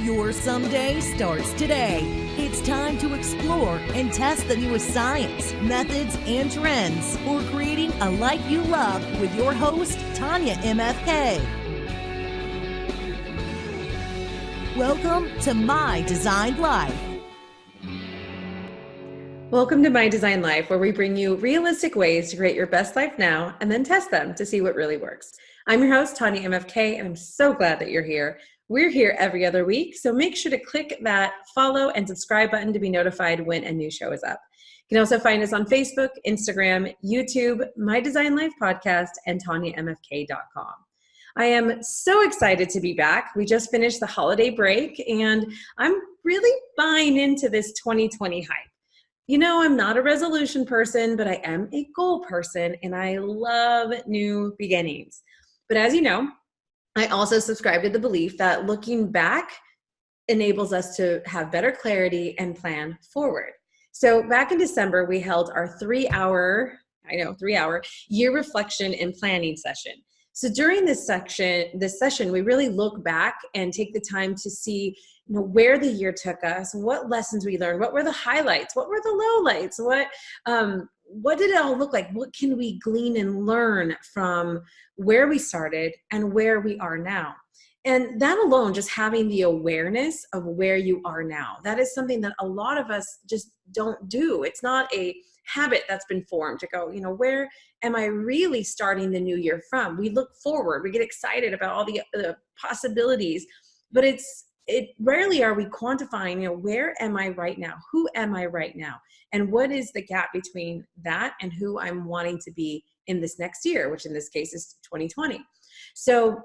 Your someday starts today. It's time to explore and test the newest science, methods, and trends for creating a life you love with your host, Tanya MFK. Welcome to My Designed Life. Welcome to My Designed Life, where we bring you realistic ways to create your best life now and then test them to see what really works. I'm your host, Tanya MFK, and I'm so glad that you're here. We're here every other week, so make sure to click that follow and subscribe button to be notified when a new show is up. You can also find us on Facebook, Instagram, YouTube, My Designed Life Podcast, and TanyaMFK.com. I am so excited to be back. We just finished the holiday break, and I'm really buying into this 2020 hype. You know, I'm not a resolution person, but I am a goal person, and I love new beginnings. But as you know, I also subscribe to the belief that looking back enables us to have better clarity and plan forward. So back in December, we held our 3-hour year reflection and planning session. So during this session, we really look back and take the time to see, where the year took us, what lessons we learned, what were the highlights, what were the lowlights, what did it all look like? What can we glean and learn from where we started and where we are now? And that alone, just having the awareness of where you are now, that is something that a lot of us just don't do. It's not a habit that's been formed to go, where am I really starting the new year from? We look forward, we get excited about all the possibilities, but rarely are we quantifying, where am I right now? Who am I right now? And what is the gap between that and who I'm wanting to be in this next year, which in this case is 2020. So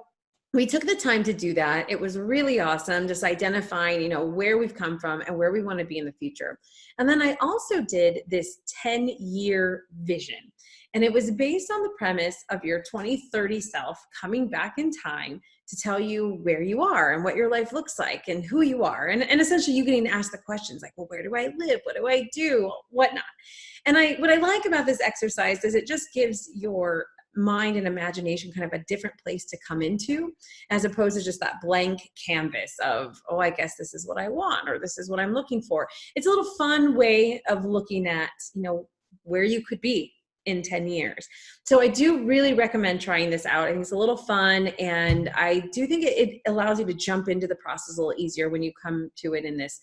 we took the time to do that. It was really awesome, just identifying, where we've come from and where we want to be in the future. And then I also did this 10-year vision. And it was based on the premise of your 2030 self coming back in time to tell you where you are and what your life looks like and who you are. And essentially you getting asked the questions like, well, where do I live? What do I do? Whatnot. And what I like about this exercise is it just gives your mind and imagination kind of a different place to come into, as opposed to just that blank canvas of, oh, I guess this is what I want, or this is what I'm looking for. It's a little fun way of looking at, where you could be in 10 years. So I do really recommend trying this out. I think it's a little fun, and I do think it allows you to jump into the process a little easier when you come to it in this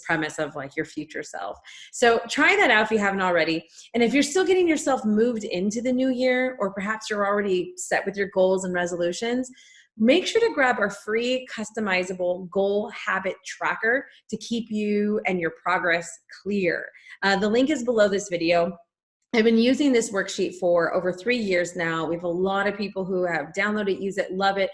premise of like your future self. So try that out if you haven't already. And if you're still getting yourself moved into the new year, or perhaps you're already set with your goals and resolutions, make sure to grab our free customizable goal habit tracker to keep you and your progress clear. The link is below this video. I've been using this worksheet for over 3 years now. We have a lot of people who have downloaded it, use it, love it.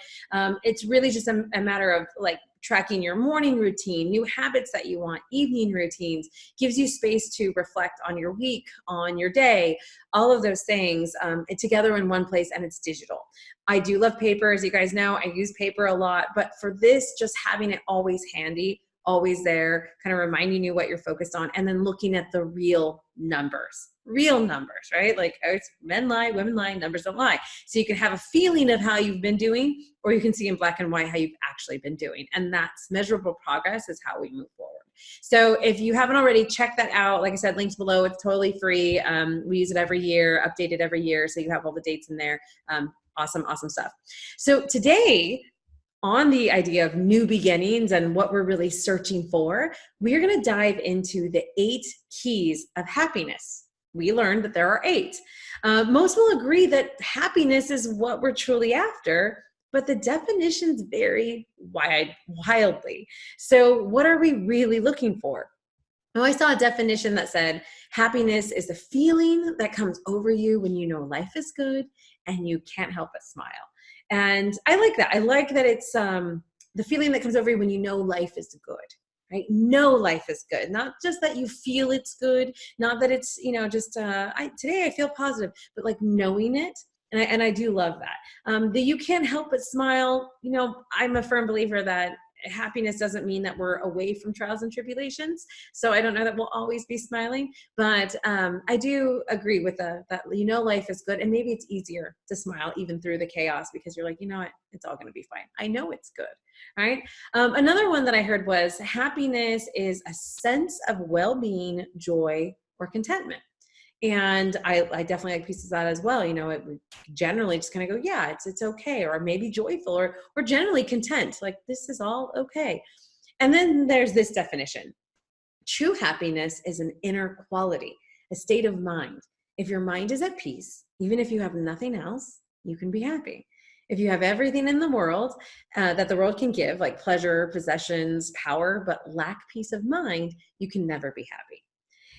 It's really just a matter of like tracking your morning routine, new habits that you want, evening routines, gives you space to reflect on your week, on your day, all of those things together in one place, and it's digital. I do love paper, as you guys know. I use paper a lot, but for this, just having it always handy, always there, kind of reminding you what you're focused on, and then looking at the real numbers, right? Like it's men lie, women lie, numbers don't lie. So you can have a feeling of how you've been doing, or you can see in black and white how you've actually been doing. And that's measurable progress is how we move forward. So if you haven't already, check that out. Like I said, links below. It's totally free. We use it every year, update it every year. So you have all the dates in there. Awesome stuff. So today, on the idea of new beginnings and what we're really searching for, we are going to dive into the 8 keys of happiness. We learned that there are 8. Most will agree that happiness is what we're truly after, but the definitions vary wildly. So what are we really looking for? Now, I saw a definition that said happiness is the feeling that comes over you when you know life is good and you can't help but smile. And I like that. I like that it's the feeling that comes over you when you know life is good, right? Know life is good. Not just that you feel it's good, not that it's, today I feel positive, but like knowing it. And I do love that. That you can't help but smile. I'm a firm believer that happiness doesn't mean that we're away from trials and tribulations. So I don't know that we'll always be smiling, but I do agree with that life is good, and maybe it's easier to smile even through the chaos because you're like, it's all going to be fine. I know it's good. right? Another one that I heard was happiness is a sense of well-being, joy, or contentment. And I definitely like pieces of that as well. You know, it would generally just kind of go, yeah, it's okay, or maybe joyful, or generally content. Like, this is all okay. And then there's this definition. True happiness is an inner quality, a state of mind. If your mind is at peace, even if you have nothing else, you can be happy. If you have everything in the world that the world can give, like pleasure, possessions, power, but lack peace of mind, you can never be happy.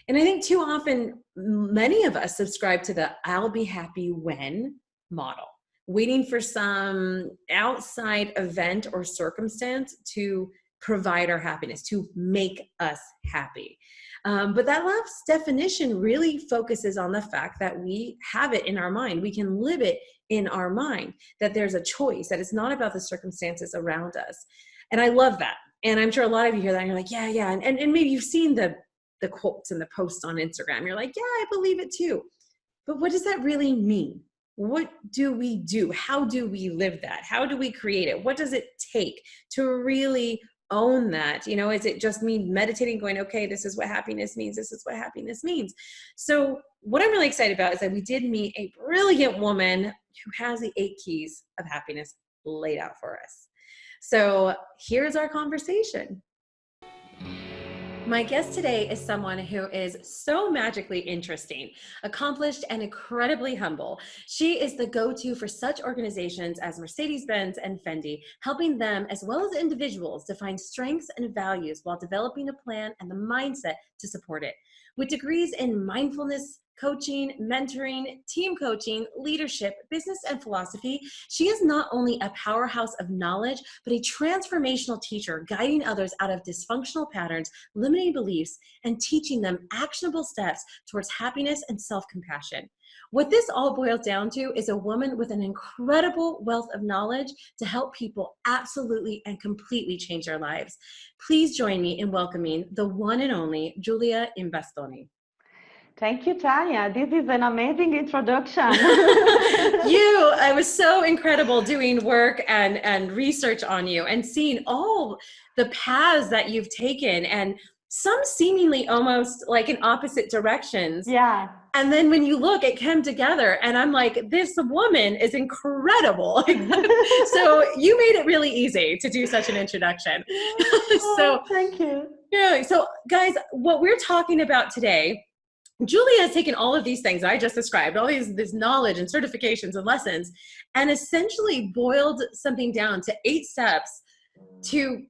And I think too often, many of us subscribe to the I'll be happy when model, waiting for some outside event or circumstance to provide our happiness, to make us happy. But that last definition really focuses on the fact that we have it in our mind. We can live it in our mind, that there's a choice, that it's not about the circumstances around us. And I love that. And I'm sure a lot of you hear that and you're like, yeah. And maybe you've seen the quotes and the posts on Instagram. You're like, yeah, I believe it too. But what does that really mean? What do we do? How do we live that? How do we create it? What does it take to really own that? You know, is it just me meditating, going, okay, this is what happiness means. This is what happiness means. So what I'm really excited about is that we did meet a brilliant woman who has the 8 keys of happiness laid out for us. So here's our conversation. My guest today is someone who is so magically interesting, accomplished, and incredibly humble. She is the go-to for such organizations as Mercedes Benz and Fendi, helping them as well as individuals define strengths and values while developing a plan and the mindset to support it. With degrees in mindfulness, coaching, mentoring, team coaching, leadership, business, and philosophy, she is not only a powerhouse of knowledge, but a transformational teacher, guiding others out of dysfunctional patterns, limiting beliefs, and teaching them actionable steps towards happiness and self-compassion. What this all boils down to is a woman with an incredible wealth of knowledge to help people absolutely and completely change their lives. Please join me in welcoming the one and only Giulia Imbastoni. Thank you, Tanya. This is an amazing introduction. It was so incredible doing work and research on you and seeing all the paths that you've taken, and some seemingly almost like in opposite directions. Yeah. And then when you look, it came together, and I'm like, this woman is incredible. So you made it really easy to do such an introduction. So thank you. Yeah. So guys, what we're talking about today, Giulia has taken all of these things I just described, all this knowledge and certifications and lessons, and essentially boiled something down to 8 steps to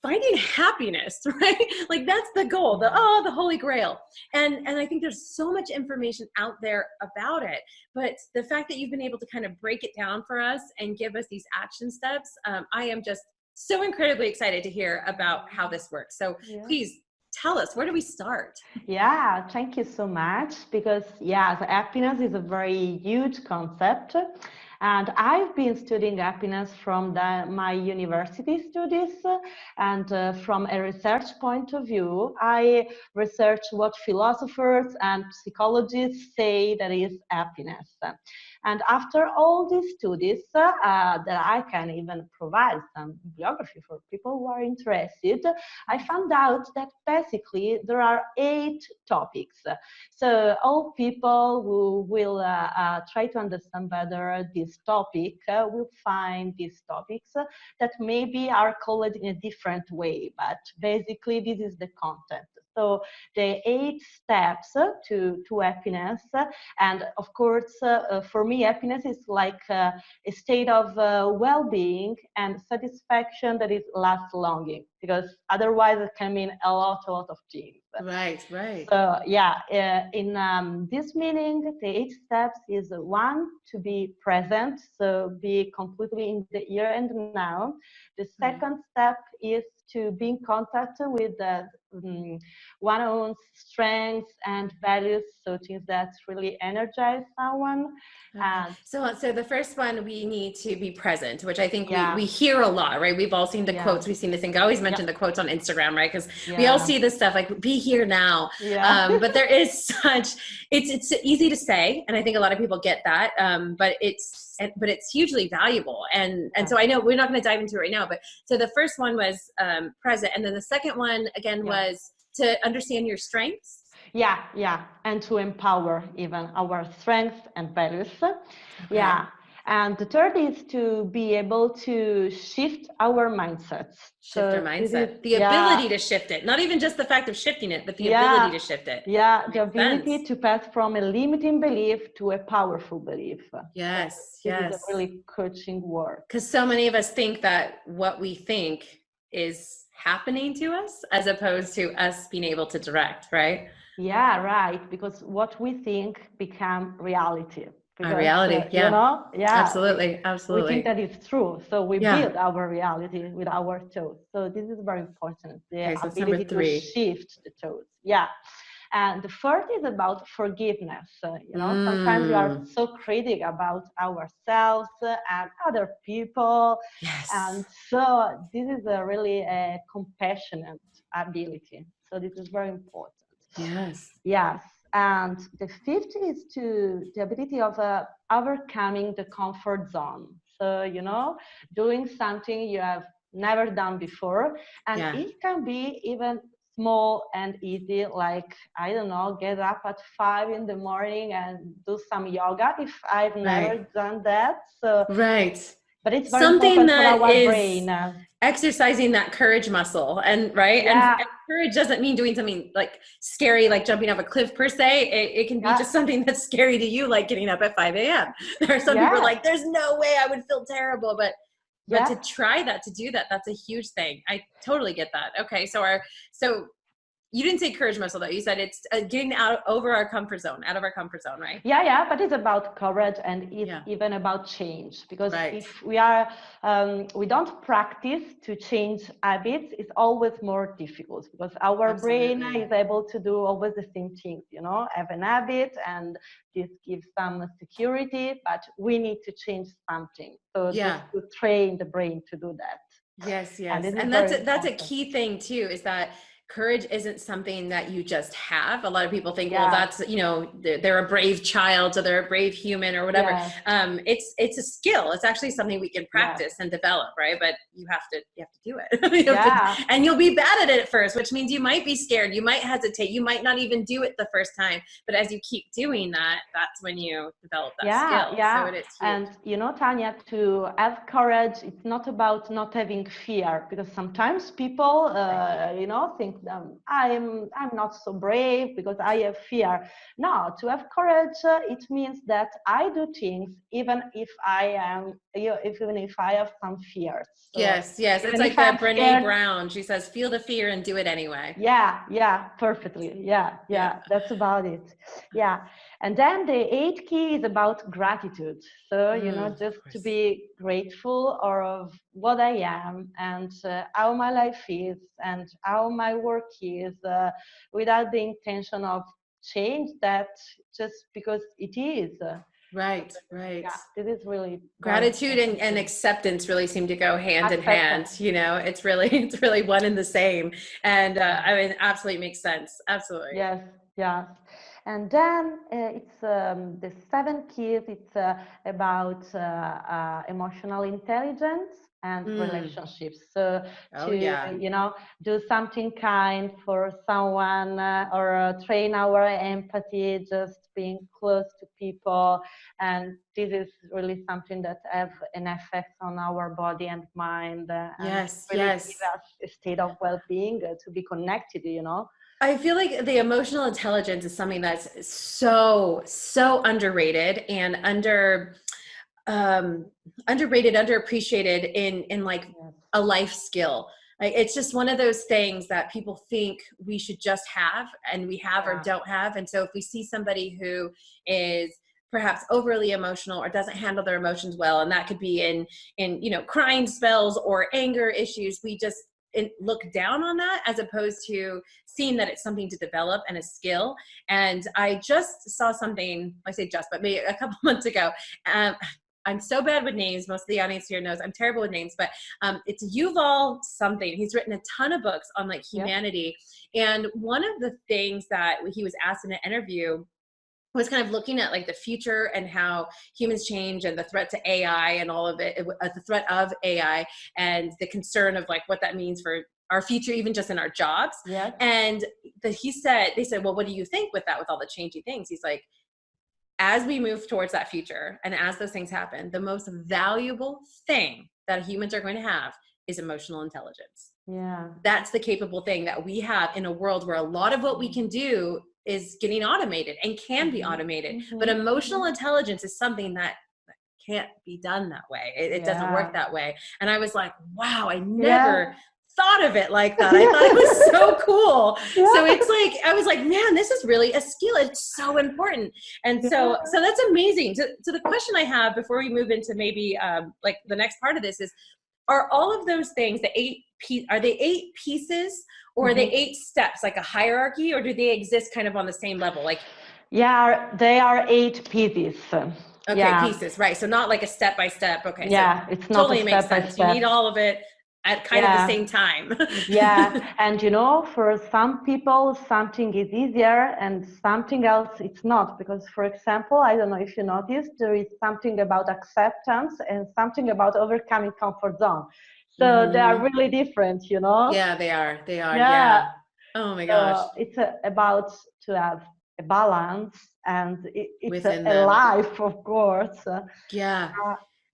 finding happiness, right? Like, that's the goal, the holy grail. And I think there's so much information out there about it, but the fact that you've been able to kind of break it down for us and give us these action steps, I am just so incredibly excited to hear about how this works. So please, tell us, where do we start? Yeah, thank you so much. Because happiness is a very huge concept. And I've been studying happiness from my university studies, and from a research point of view, I research what philosophers and psychologists say that is happiness. And after all these studies, that I can even provide some bibliography for people who are interested, I found out that basically there are 8 topics. So all people who will try to understand better this topic will find these topics that maybe are called in a different way, but basically this is the content. So the 8 steps to happiness, and of course, for me, happiness is like a state of well-being and satisfaction that is lasts longing, because otherwise it can mean a lot of things. Right. So in this meaning, the 8 steps is 1, to be present, so be completely in the here and now. The second step is to be in contact with one's own strengths and values, so things that really energize someone. And so the first one, we need to be present, which I think we hear a lot, right? We've all seen the quotes. We've seen this thing. I always mention the quotes on Instagram, right? Because we all see this stuff like, be here now. Yeah. But there is it's easy to say. And I think a lot of people get that. But it's hugely valuable. And so I know we're not going to dive into it right now, but so the first one was present. And then the second one again was to understand your strengths. Yeah. And to empower even our strengths and values. Okay. Yeah. And the third is to be able to shift our mindsets. Shift our mindset. The ability to shift it. Not even just the fact of shifting it, but the ability to shift it. Yeah, the ability to pass from a limiting belief to a powerful belief. Yes, so this is a really coaching work. Because so many of us think that what we think is happening to us as opposed to us being able to direct, right? Yeah, right. Because what we think become reality. Because, our reality, absolutely. We think that it's true, so we build our reality with our thoughts. So this is very important. The ability to shift the thoughts. Yeah. And the fourth is about forgiveness. Sometimes we are so critical about ourselves and other people. Yes. And so this is a really compassionate ability. So this is very important. Yes. And the fifth is the ability of overcoming the comfort zone. So, doing something you have never done before. And it can be even small and easy, like, I don't know, get up at 5 in the morning and do some yoga if I've never done that. So, but it's very something important that for our is brain. Exercising that courage muscle, and and courage doesn't mean doing something like scary, like jumping off a cliff per se. It can be just something that's scary to you, like getting up at 5 a.m. There are some people like, there's no way I would feel terrible, but to try that, to do that, that's a huge thing. I totally get that. Okay, so you didn't say courage muscle though. You said it's getting out of our comfort zone, right? Yeah. But it's about courage, and it's even about change. Because if we don't practice to change habits, it's always more difficult, because our brain is able to do always the same things, have an habit, and this gives some security, but we need to change something. So just to train the brain to do that. Yes. And that's a key thing too, is that courage isn't something that you just have. A lot of people think, well, that's, they're a brave child, so they're a brave human or whatever. It's a skill. It's actually something we can practice and develop, right? But you have to do it. And you'll be bad at it at first, which means you might be scared. You might hesitate. You might not even do it the first time. But as you keep doing that, that's when you develop that skill. So it is huge. And Tanya, to have courage, it's not about not having fear, because sometimes people, think I'm not so brave because I have fear. No, to have courage, it means that I do things even if I have some fears. So yes. It's like that Brene Brown. She says, feel the fear and do it anyway. Yeah, perfectly. Yeah, that's about it. Yeah. And then the eighth key is about gratitude. So, just to be grateful of what I am, and how my life is, and how my work is, without the intention of change that, just because it is. Right. Yeah, this is really gratitude and acceptance really seem to go hand in hand. It's really one and the same. And absolutely makes sense. Absolutely. Yes. And then it's the seventh key. It's about emotional intelligence and relationships. So do something kind for someone, or train our empathy, just being close to people. And this is really something that have an effect on our body and mind. And give us a state of well-being, to be connected, I feel like the emotional intelligence is something that's so underrated and underappreciated in like a life skill. Like, it's just one of those things that people think we should just have, and we have or don't have. And so if we see somebody who is perhaps overly emotional or doesn't handle their emotions well, and that could be in crying spells or anger issues, we just look down on that, as opposed to seeing that it's something to develop and a skill. And I just saw something, I say just, but maybe a couple months ago, I'm so bad with names. Most of the audience here knows I'm terrible with names, but it's Yuval something. He's written a ton of books on like humanity. And one of the things that he was asked in an interview was kind of looking at like the future and how humans change and the threat to AI and all of it, the threat of AI and the concern of like what that means for our future, even just in our jobs. Yeah. And they said, well, what do you think with that, with all the changing things? He's like, as we move towards that future and as those things happen, the most valuable thing that humans are going to have is emotional intelligence. Yeah. That's the capable thing that we have in a world where a lot of what we can do is getting automated and can be automated. But emotional intelligence is something that can't be done that way. It doesn't work that way. And I was like, wow, I never thought of it like that. I thought it was so cool. So it's like, I was like, man, this is really a skill. It's so important. And so that's amazing. So the question I have before we move into maybe like the next part of this is, are all of those things, are they 8 pieces or are they 8 steps, like a hierarchy, or do they exist kind of on the same level? Like, yeah, they are 8 pieces. Okay, pieces, right. So not like a step by step. Okay. Yeah, so it's not totally a makes step by sense. step. You need all of it at kind of the same time. Yeah, and you know, for some people, something is easier and something else it's not. Because, for example, I don't know if you noticed, there is something about acceptance and something about overcoming comfort zone. So they are really different, you know? Yeah, they are. They are. Yeah. Oh my gosh. It's about to have a balance, and it's a them. life, of course. Yeah.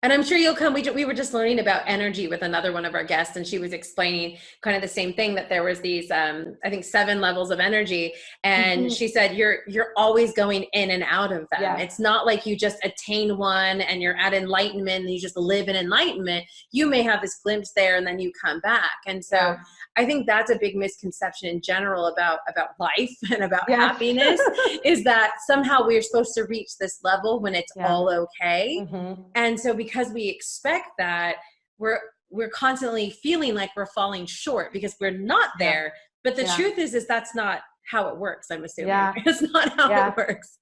And I'm sure you'll come. We were just learning about energy with another one of our guests, and she was explaining kind of the same thing, that there was these, I think 7 levels of energy. And she said, you're always going in and out of them. Yeah. It's not like you just attain one and you're at enlightenment and you just live in enlightenment. You may have this glimpse there and then you come back. And so I think that's a big misconception in general about life and about happiness, is that somehow we're supposed to reach this level when it's all okay. And so because we expect that, we're constantly feeling like we're falling short because we're not there. But the truth is that's not how it works, I'm assuming. It's not how it works.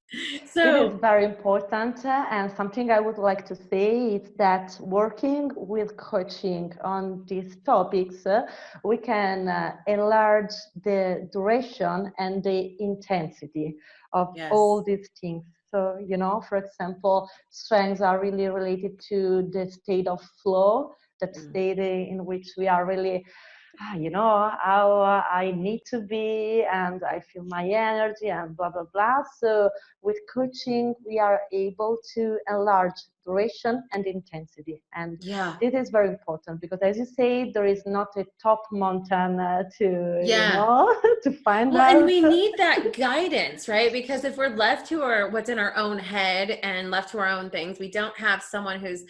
So it is very important, and something I would like to say is that working with coaching on these topics, we can enlarge the duration and the intensity of all these things. So, you know, for example, strengths are really related to the state of flow, that state in which we are really, you know, how I need to be, and I feel my energy and blah, blah, blah. So with coaching, we are able to enlarge duration and intensity. And this is very important because, as you say, there is not a top mountain to, you know, to find out. And we need that guidance, right? Because if we're left to what's in our own head and left to our own things, we don't have someone who's,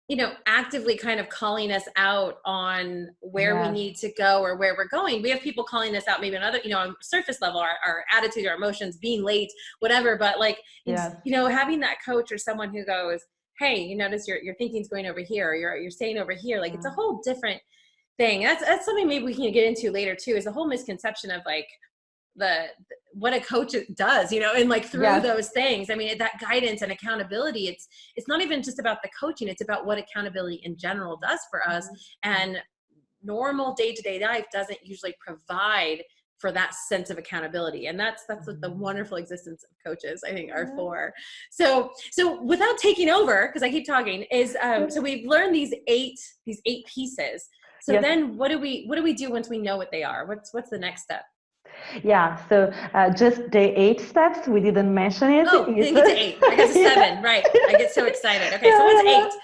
you know, actively kind of calling us out on where we need to go or where we're going. We have people calling us out, maybe another, you know, on surface level, our attitude, our emotions, being late, whatever. But like, you know, having that coach or someone who goes, hey, you notice your thinking's going over here, or you're staying over here. Like it's a whole different thing. That's something maybe we can get into later too, is the whole misconception of like what a coach does, you know, and like through those things. I mean, that guidance and accountability, it's not even just about the coaching, it's about what accountability in general does for us. And normal day-to-day life doesn't usually provide for that sense of accountability. And that's what the wonderful existence of coaches, I think, are for. So without taking over, because I keep talking, is so we've learned these eight pieces. So then what do we do once we know what they are? What's the next step? Yeah, so just the 8 steps, we didn't mention it. Oh, didn't get to 8. I got to 7, right. I get so excited. Okay, so what's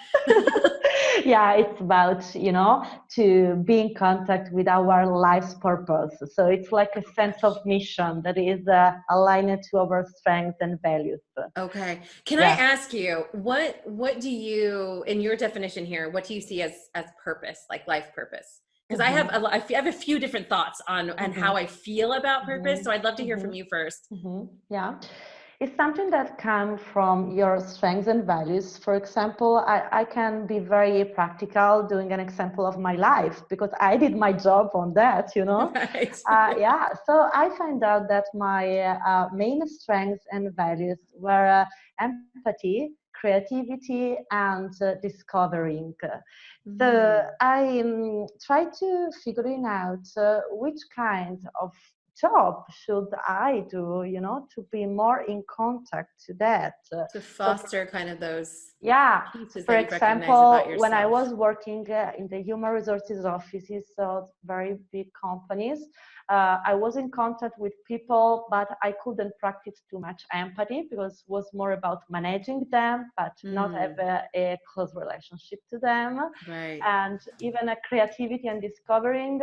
8? Yeah, it's about, you know, to be in contact with our life's purpose. So it's like a sense of mission that is aligned to our strengths and values. Okay. Can I ask you, what do you, in your definition here, what do you see as purpose, like life purpose? Because I have a few different thoughts on how I feel about purpose. So I'd love to hear from you first. Yeah. It's something that comes from your strengths and values. For example, I can be very practical doing an example of my life because I did my job on that, you know. Right. So I find out that my main strengths and values were empathy, creativity and discovering. So I try to figuring out which kind of job should I do, to be more in contact to that. To foster kind of those Yeah, pieces for that you've recognized about example, when I yourself. was working in the human resources offices of very big companies, I was in contact with people, but I couldn't practice too much empathy because it was more about managing them, but not have a close relationship to them. Right. And even a creativity and discovering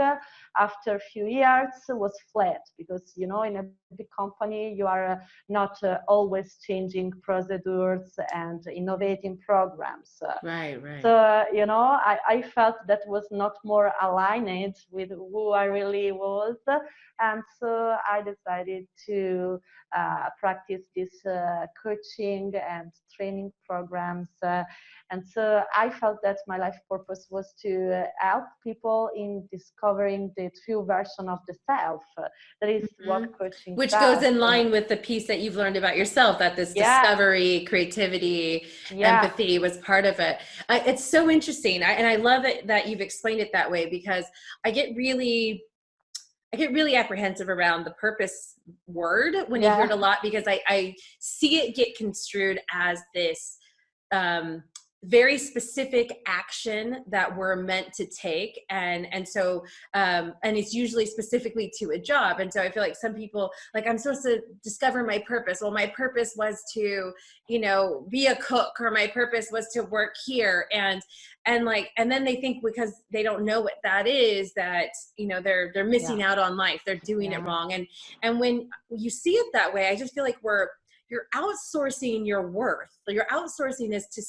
after a few years was flat because, in a big company, you are not always changing procedures and innovating programs. Right. So, I felt that was not more aligned with who I really was. And so I decided to practice this coaching and training programs. And so I felt that my life purpose was to help people in discovering the true version of the self. That is what coaching Which does. goes in line with the piece that you've learned about yourself, that this discovery, creativity, empathy was part of it. It's so interesting. And I love it that you've explained it that way, because I get really apprehensive around the purpose word when you hear it a lot, because I see it get construed as this very specific action that we're meant to take, and so and it's usually specifically to a job. And so I feel like some people, like, I'm supposed to discover my purpose. Well, my purpose was to, be a cook, or my purpose was to work here, and then they think because they don't know what that is, that they're missing out on life, they're doing it wrong. And when you see it that way, I just feel like you're outsourcing your worth. You're outsourcing this to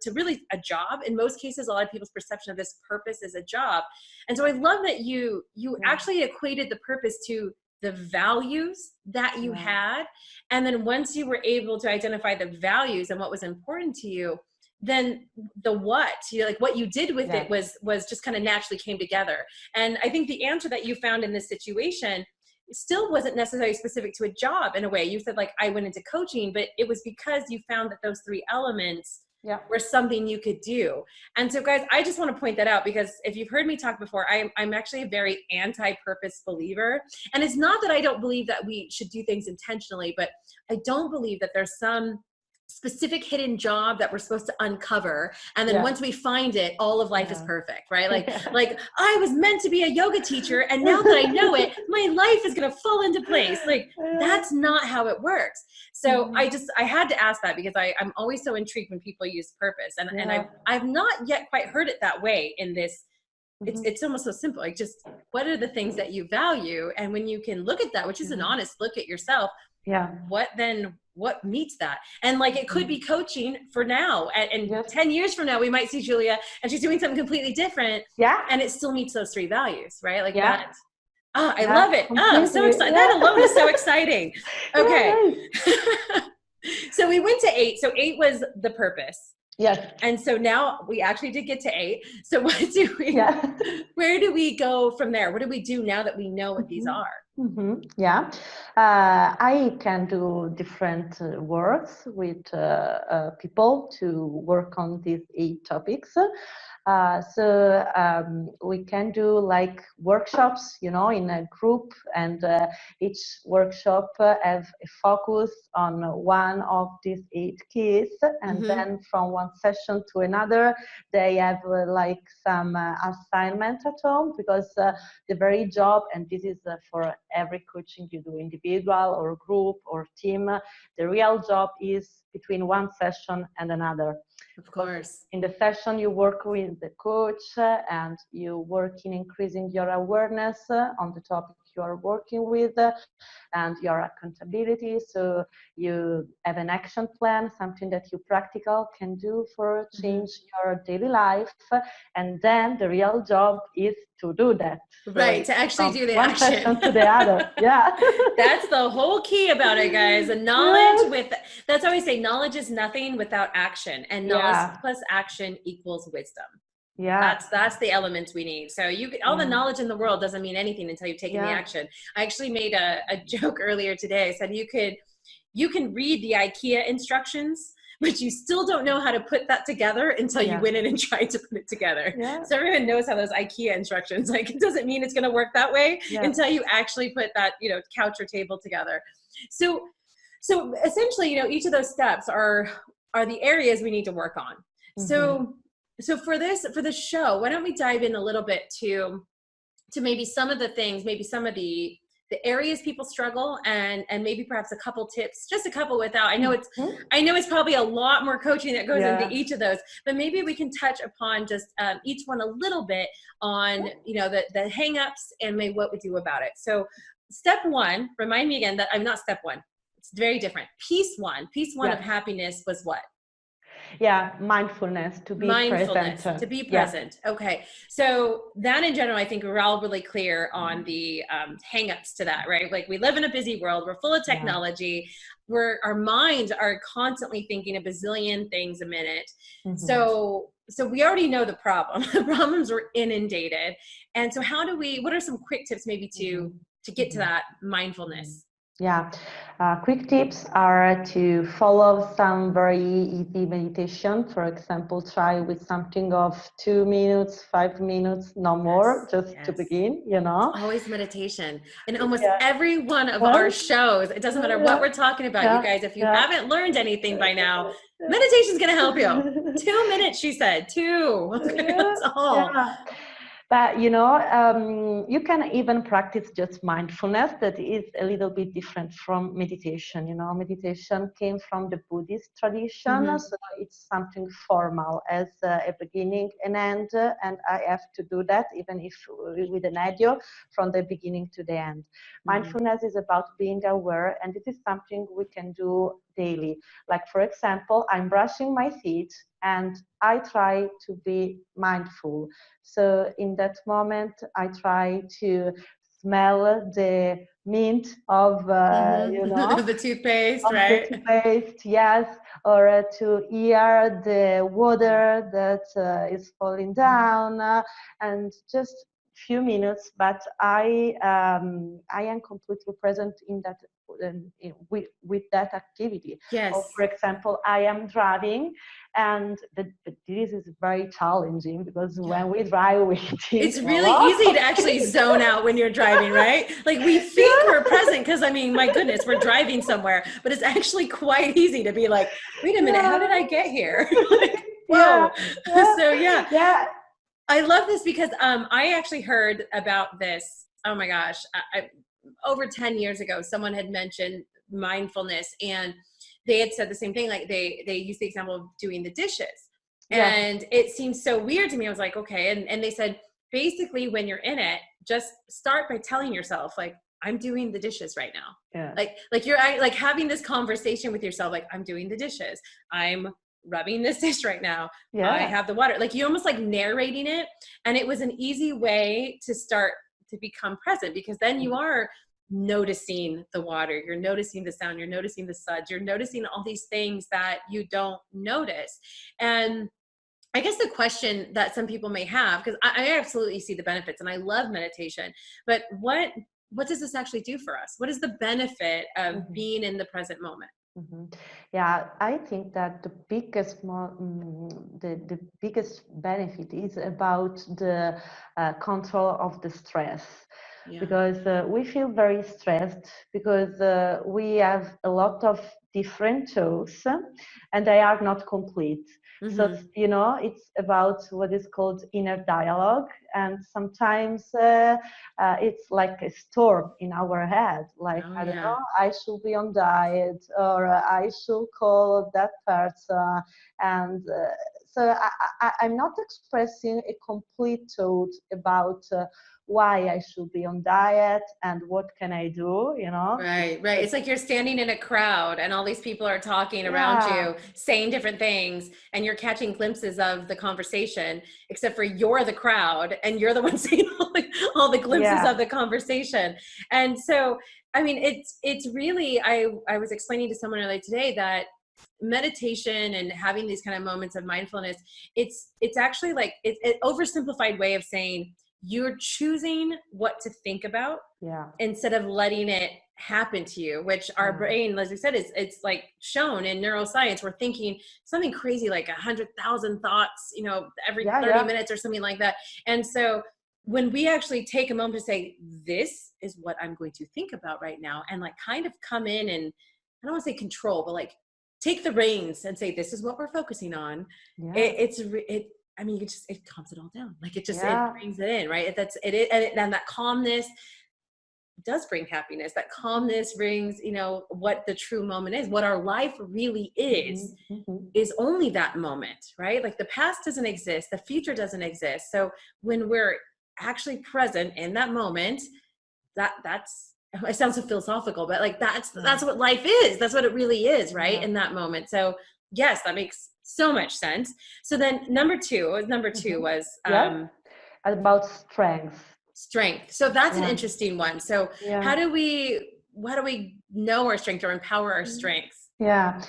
to really a job. In most cases, a lot of people's perception of this purpose is a job. And so I love that you actually equated the purpose to the values that you had. And then once you were able to identify the values and what was important to you, then the what you did with it was just kind of naturally came together. And I think the answer that you found in this situation still wasn't necessarily specific to a job. In a way, you said, like, I went into coaching, but it was because you found that those three elements were something you could do. And so, guys, I just want to point that out, because if you've heard me talk before, I'm actually a very anti-purpose believer. And it's not that I don't believe that we should do things intentionally, but I don't believe that there's some specific hidden job that we're supposed to uncover, and then once we find it, all of life is perfect, right? Like I was meant to be a yoga teacher, and now that I know it, my life is going to fall into place. Like, that's not how it works. So I had to ask that, because I'm always so intrigued when people use purpose, and I've not yet quite heard it that way in this. It's almost so simple. Like, just what are the things that you value, and when you can look at that, which is an honest look at yourself, what meets that? And like, it could be coaching for now, and 10 years from now we might see Giulia and she's doing something completely different, and it still meets those three values, right? Like that. I love it. I'm so excited. That alone is so exciting. Okay. So we went to 8. So 8 was the purpose. Yes. And so now we actually did get to 8. So what do we, where do we go from there? What do we do now that we know what these are? I can do different works with people to work on these 8 topics. So we can do like workshops, in a group, and each workshop have a focus on one of these 8 keys, and then from one session to another, they have like some assignment at home, because the very job, and this is for every coaching you do, individual or group or team, the real job is between one session and another. Of course. In the session, you work with the coach, and you work in increasing your awareness on the topic you are working with, and your accountability. So you have an action plan, something that you practical can do for change your daily life. And then the real job is to do that. Right, to actually do the one action. Session to the other. That's the whole key about it, guys. The knowledge that's how we say, knowledge is nothing without action, and knowledge plus action equals wisdom. That's the elements we need. So all the knowledge in the world doesn't mean anything until you've taken the action. I actually made a joke earlier today. I said you can read the IKEA instructions, but you still don't know how to put that together until you went in and tried to put it together. So everyone knows how those IKEA instructions, like it doesn't mean it's going to work that way until you actually put that, couch or table together. So essentially, each of those steps are the areas we need to work on. So for this show, why don't we dive in a little bit to maybe some of the things, maybe some of the areas people struggle, and maybe perhaps a couple tips, just a couple without, I know it's probably a lot more coaching that goes into each of those, but maybe we can touch upon just each one a little bit on, the hangups and maybe what we do about it. So step one, remind me again that I'm not step one. It's very different. Piece one of happiness was what? Mindfulness, to be present. Okay. So that in general, I think we're all really clear on the hangups to that, right? Like we live in a busy world. We're full of technology. Our minds are constantly thinking a bazillion things a minute. So we already know the problem. The problems are inundated. And so what are some quick tips maybe to get to that mindfulness? Quick tips are to follow some very easy meditation. For example, try with something of 2 minutes, 5 minutes, no more, just to begin, It's always meditation. And almost every one of our shows, it doesn't matter what we're talking about, you guys, if you haven't learned anything by now, meditation's going to help you. 2 minutes, she said. 2. That's all. But you can even practice just mindfulness. That is a little bit different from meditation. Meditation came from the Buddhist tradition, so it's something formal as a beginning and end, and I have to do that even if with an audio from the beginning to the end. Mindfulness is about being aware, and this is something we can do daily. Like, for example, I'm brushing my teeth and I try to be mindful. So in that moment, I try to smell the mint of, the toothpaste, right? The toothpaste, yes, or to hear the water that is falling down, and just few minutes, but I am completely present in that with that activity. Yes. Or for example, I am driving, and this is very challenging because when we drive, we think it's really easy to actually zone out when you're driving, right? Like we think we're present because my goodness, we're driving somewhere, but it's actually quite easy to be like, wait a minute, how did I get here? Like, whoa. So I love this because I actually heard about this. Oh my gosh. Over 10 years ago, someone had mentioned mindfulness, and they had said the same thing. Like they used the example of doing the dishes, and it seems so weird to me. I was like, okay. And they said, basically when you're in it, just start by telling yourself, like, I'm doing the dishes right now. Like you're like having this conversation with yourself. Like, I'm doing the dishes. I'm rubbing this dish right now. I have the water. Like you almost like narrating it. And it was an easy way to start to become present, because then you are noticing the water, you're noticing the sound, you're noticing the suds, you're noticing all these things that you don't notice. And I guess the question that some people may have, because I absolutely see the benefits and I love meditation, but what does this actually do for us? What is the benefit of being in the present moment? I think that the biggest benefit is about the control of the stress. Because we feel very stressed because we have a lot of different thoughts and they are not complete. So, it's about what is called inner dialogue. And sometimes it's like a storm in our head. Like, I don't know, I should be on diet, or I should call that person. And so I'm not expressing a complete thought about why I should be on diet and what can I do, Right. It's like you're standing in a crowd and all these people are talking around you, saying different things, and you're catching glimpses of the conversation, except for you're the crowd and you're the one seeing all the glimpses of the conversation. And so, I mean, it's really, I was explaining to someone earlier today that meditation and having these kind of moments of mindfulness, it's actually like an oversimplified way of saying you're choosing what to think about instead of letting it happen to you, which our brain, as I said, it's like shown in neuroscience, we're thinking something crazy like 100,000 thoughts, every 30 minutes or something like that. And so when we actually take a moment to say, this is what I'm going to think about right now, and like kind of come in and, I don't want to say control, but like take the reins and say, this is what we're focusing on. It calms it all down. Like it brings it in, right? And that calmness does bring happiness. That calmness brings, what the true moment is, what our life really is only that moment, right? Like the past doesn't exist, the future doesn't exist. So when we're actually present in that moment, that's, it sounds so philosophical, but like that's what life is. That's what it really is, right? In that moment. So yes, that makes so much sense. So then number two was about strength. So that's an interesting one. So how do we know our strength or empower our strengths? Yeah,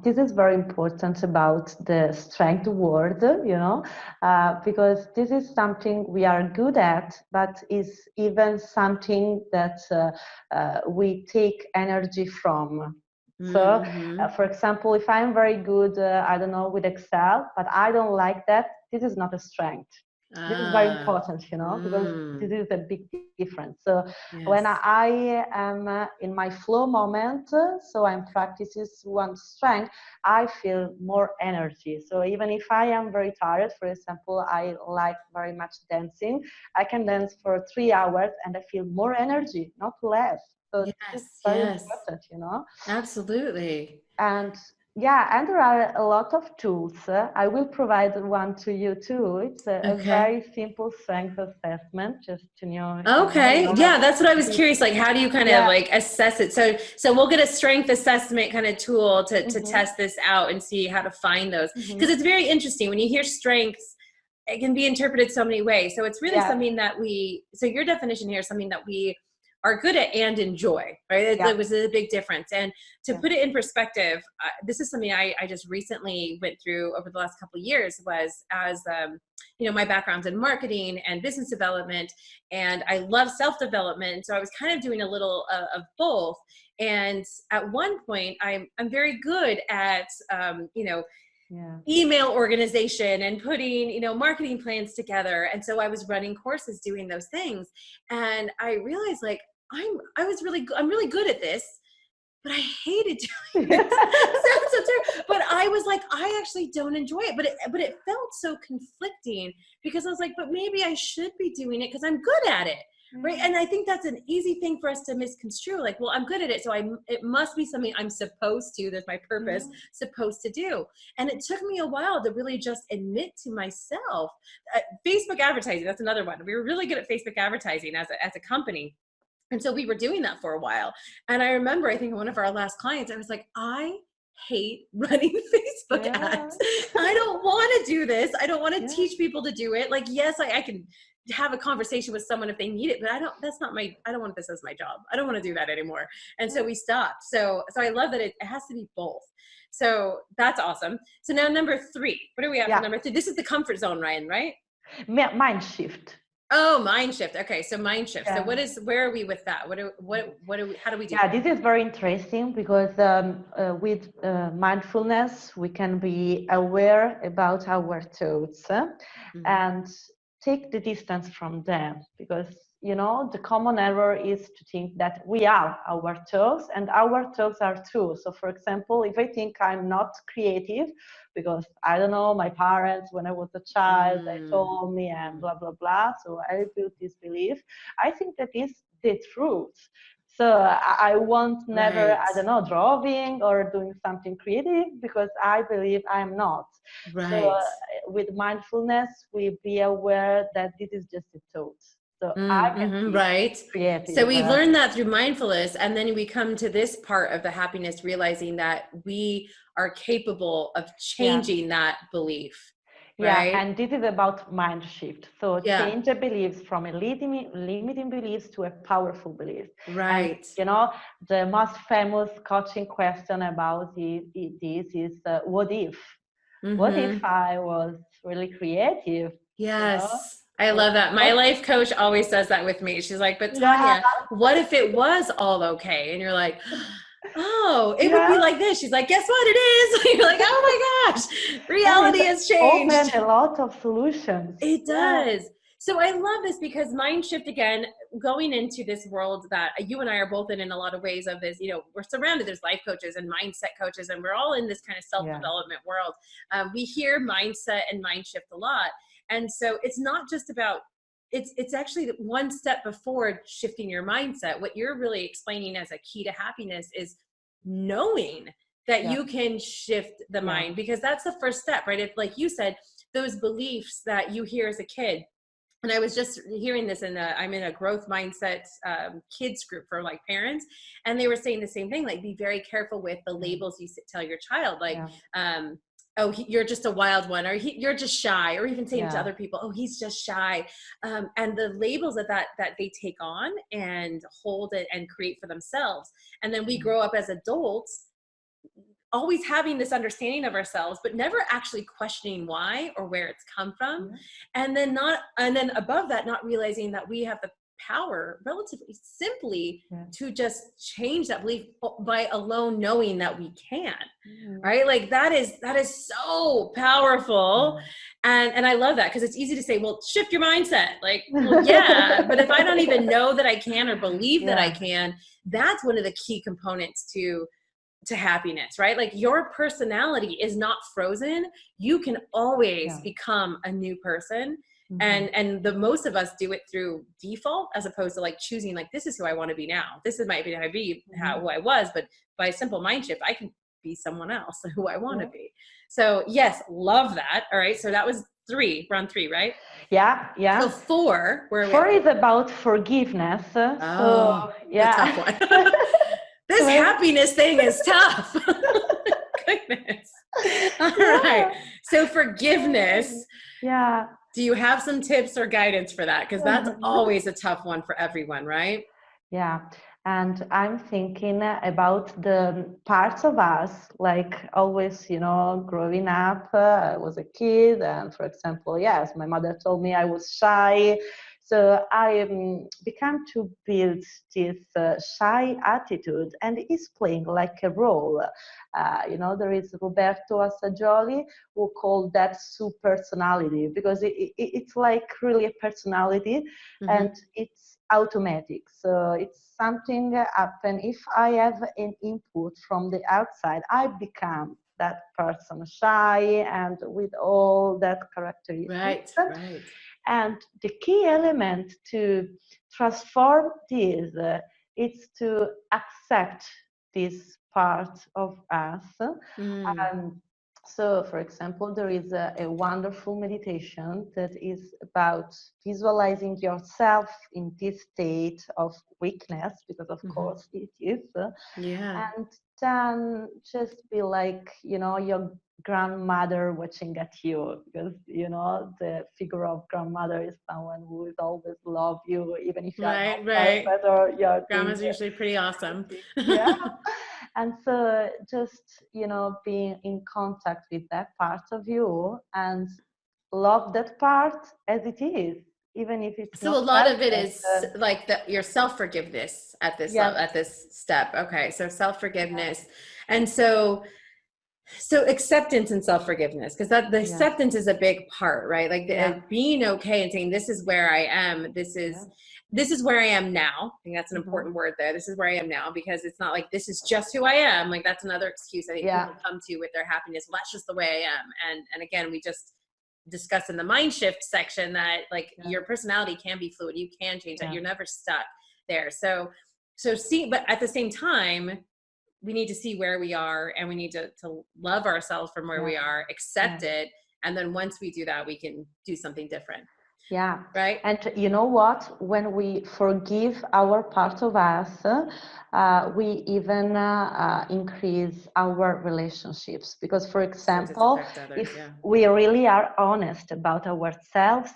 this is very important about the strength word, because this is something we are good at, but is even something that we take energy from. So, for example, if I'm very good, with Excel, but I don't like that, this is not a strength. This is very important, because this is a big difference. So when I am in my flow moment, so I'm practicing one strength, I feel more energy. So even if I am very tired, for example, I like very much dancing, I can dance for 3 hours and I feel more energy, not less. So this is very important, Absolutely. And there are a lot of tools. I will provide one to you too. It's a very simple strength assessment, just to know. Okay. That's what I was curious. Like, how do you kind of like assess it? So we'll get a strength assessment kind of tool to test this out and see how to find those. Because it's very interesting when you hear strengths, it can be interpreted so many ways. So it's really something that so your definition here is something that we are good at and enjoy, right? It was a big difference. And to put it in perspective, this is something I just recently went through over the last couple of years, was as, my background's in marketing and business development, and I love self-development. So I was kind of doing a little of both. And at one point I'm very good at, email organization and putting, marketing plans together. And so I was running courses doing those things. And I realized like, I'm really good at this, but I hated doing it. Sounds so terrible. But I was like, I actually don't enjoy it. But it felt so conflicting, because I was like, but maybe I should be doing it because I'm good at it. Right. And I think that's an easy thing for us to misconstrue. Like, well, I'm good at it, so it must be something I'm supposed to, that's my purpose, supposed to do. And it took me a while to really just admit to myself. Facebook advertising, that's another one. We were really good at Facebook advertising as a company. And so we were doing that for a while. And I remember, I think one of our last clients, I was like, I hate running Facebook ads. I don't want to do this. I don't want to teach people to do it. Like, yes, I can have a conversation with someone if they need it, but I don't want this as my job. I don't want to do that anymore. And so we stopped. So I love that it has to be both. So that's awesome. So now number 3, what do we have for number 3? This is the comfort zone, Ryan, right? Mind shift. Oh, mind shift. Okay. So mind shift. So where are we with that? How do we do that? This is very interesting, because with mindfulness, we can be aware about our thoughts and take the distance from them, because the common error is to think that we are our thoughts and our thoughts are true. So for example, if I think I'm not creative because I don't know, my parents when I was a child they told me and blah blah blah, so I built this belief, I think that is the truth. So I won't never, I don't know, drawing or doing something creative because I believe I'm not. Right. So with mindfulness, we be aware that this is just a thought. So I can be creative. So we've learned that through mindfulness, and then we come to this part of the happiness, realizing that we are capable of changing that belief. Right? Yeah, and this is about mind shift. So change the beliefs from a limiting beliefs to a powerful belief. Right. And, the most famous coaching question about this is, what if? What if I was really creative? Yes. I love that. My life coach always says that with me. She's like, but Yeah, Tanya, what if it was all okay? And you're like, oh, it would yeah. be like this. She's like, guess what it is? You're like, oh my gosh, reality has Open changed. a lot of solutions. It Yeah, does. So I love this because mind shift, again, going into this world that you and I are both in a lot of ways of this, we're surrounded, there's life coaches and mindset coaches, and we're all in this kind of yeah, self-development world. We hear mindset and mind shift a lot. And so it's not just about, it's actually one step before shifting your mindset. What you're really explaining as a key to happiness is knowing that yeah, you can shift the yeah, mind, because that's the first step, right? If, like you said, those beliefs that you hear as a kid. And I was just hearing this I'm in a growth mindset kids group for like parents, and they were saying the same thing, like, be very careful with the labels you tell your child, like, yeah, oh, you're just a wild one, or you're just shy, or even saying to yeah. other people, oh, he's just shy. And the labels that they take on and hold it and create for themselves. And then we grow up as adults always having this understanding of ourselves, but never actually questioning why or where it's come from. And then above that, not realizing that we have the power relatively simply to just change that belief by alone knowing that we can. Right? Like that is so powerful. And I love that, because it's easy to say, well, shift your mindset. Like, well, yeah, but if I don't even know that I can or believe that I can, that's one of the key components to happiness, right? Like, your personality is not frozen. You can always become a new person. And the most of us do it through default, as opposed to like choosing, like, this is who I want to be now. This is might be who I was, but by a simple mind shift, I can be someone else who I want to be. So yes, love that. All right. So that was 3, round 3, right? Yeah, yeah. So 4, where are we 4 at? is about forgiveness. Oh, yeah. the tough one. This happiness thing is tough. Goodness. All right. So forgiveness. Yeah. Do you have some tips or guidance for that? Because that's always a tough one for everyone, right? Yeah. And I'm thinking about the parts of us, like always, growing up, I was a kid. And for example, yes, my mother told me I was shy. So I began to build this shy attitude, and it's playing like a role. There is Roberto Assagioli who called that subpersonality, because it's like really a personality, and it's automatic. So it's something happen if I have an input from the outside, I become that person, shy and with all that characteristics. Right. And the key element to transform this is to accept this part of us. So, for example, there is a wonderful meditation that is about visualizing yourself in this state of weakness, because of course it is. And then just be like, your grandmother watching at you, because, the figure of grandmother is someone who will always love you, even if you are not perfect or you're Grandma's usually pretty awesome. Yeah. And so just, being in contact with that part of you and love that part as it is, even if it's So not a lot of it perfect. is like your self-forgiveness at this level, at this step. Okay. So self-forgiveness. And so acceptance and self-forgiveness, because the acceptance is a big part, right? Like being okay and saying, this is where I am. This is where I am now. I think that's an important word there. This is where I am now, because it's not like, this is just who I am. Like, that's another excuse I think people come to with their happiness. Well, that's just the way I am. And again, we just discussed in the mind shift section that like your personality can be fluid. You can change that. You're never stuck there. So see, but at the same time, we need to see where we are, and we need to love ourselves from where we are, accept it. And then once we do that, we can do something different. Yeah. Right. And you know what? When we forgive our part of us, we even increase our relationships. Because, for example, if we really are honest about ourselves,